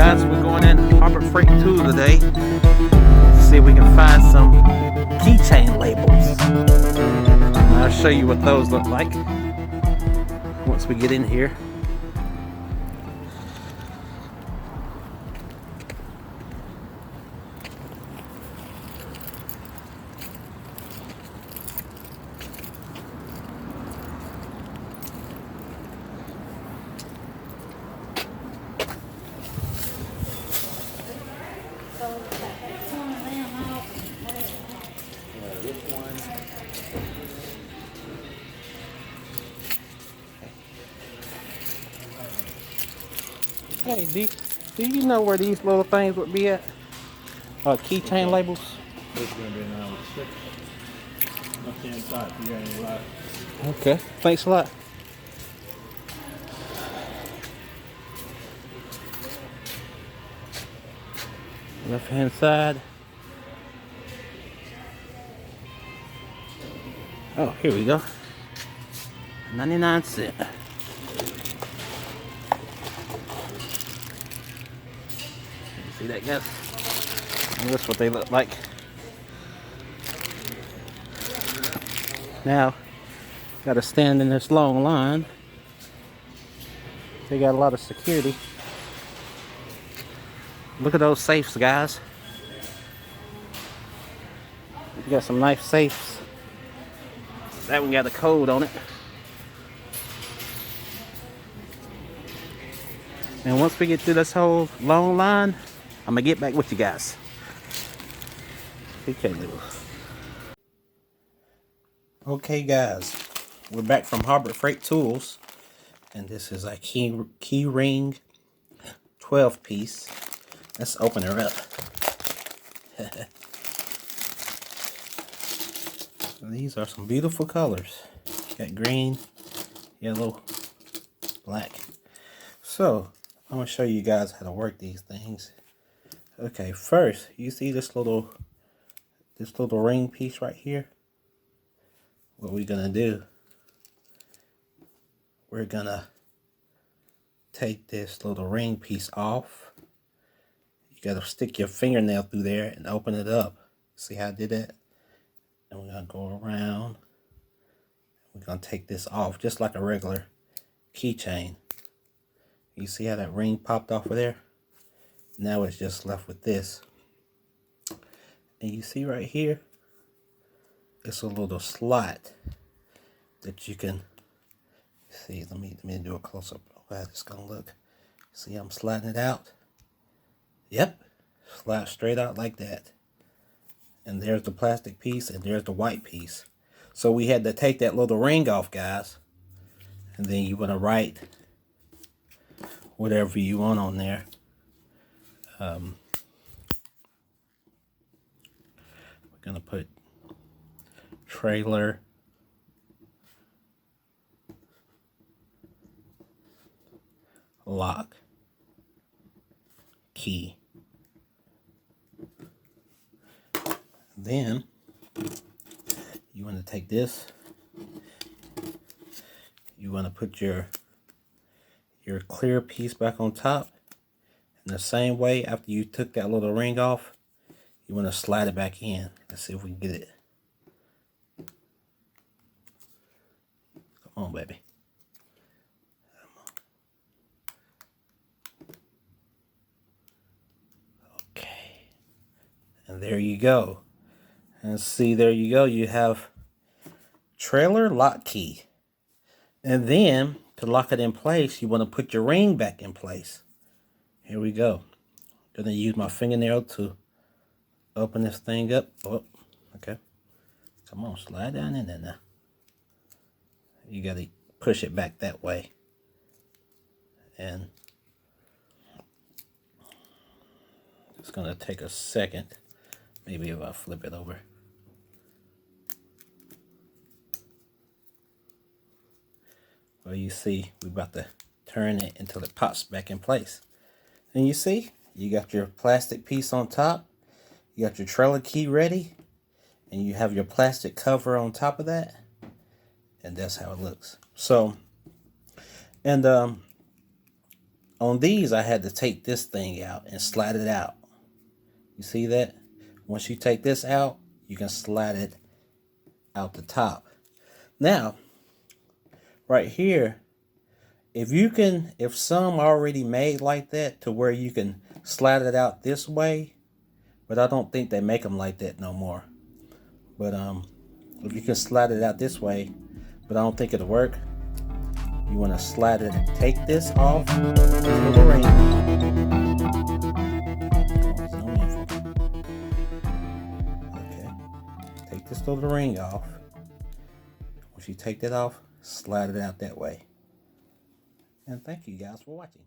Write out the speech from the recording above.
guys, we're going in Harbor Freight Tool today to see if we can find some keychain labels. I'll show you what those look like once we get in here. Hey, do you know where these little things would be at? Keychain labels? It's going to be around 6. Left hand side, if you got any left. Okay, thanks a lot. Left hand side. Oh, here we go. 99 cents. See that, guys? And that's what they look like. Now, gotta stand in this long line. They got a lot of security. Look at those safes, guys. You got some nice safes. That one got a code on it. And once we get through this whole long line, I'm gonna get back with you guys. Okay, guys, we're back from Harbor Freight Tools, and this is a key ring 12 piece. Let's open her up. These are some beautiful colors. Got green, yellow, black. So I'm gonna show you guys how to work these things. Okay, first, you see this little ring piece right here? What we're gonna do, we're gonna take this little ring piece off. You gotta stick your fingernail through there and open it up. See how I did that? And we're gonna go around. We're gonna take this off just like a regular keychain. You see how that ring popped off of there? Now it's just left with this. And you see right here, it's a little slot that you can see. Let me do a close-up of how it's gonna look. See, I'm sliding it out. Yep, slide straight out like that. And there's the plastic piece, and there's the white piece. So we had to take that little ring off, guys. And then you want to write whatever you want on there. We're gonna put trailer, lock, key. Then you want to take this, you want to put your clear piece back on top. In the same way, after you took that little ring off, you want to slide it back in. Let's see if we can get it. Come on, baby. Okay. And there you go. And see, there you go. You have trailer, lock, key. And then, to lock it in place, you want to put your ring back in place. Here we go. I'm gonna use my fingernail to open this thing up. Oh, okay. Come on, slide down in there now. You gotta push it back that way. And it's gonna take a second. Maybe if I flip it over. Well, you see, we're about to turn it until it pops back in place. And you see, you got your plastic piece on top, you got your trailer key ready, and you have your plastic cover on top of that, and that's how it looks. So, and On these, I had to take this thing out and slide it out. You see that? Once you take this out, you can slide it out the top. Now, right here, if some already made like that to where you can slide it out this way, but I don't think they make them like that no more. But if you can slide it out this way, but I don't think it'll work. You want to slide it, take this off, this little ring. Okay, take this little ring off. Once you take that off, slide it out that way. And thank you guys for watching.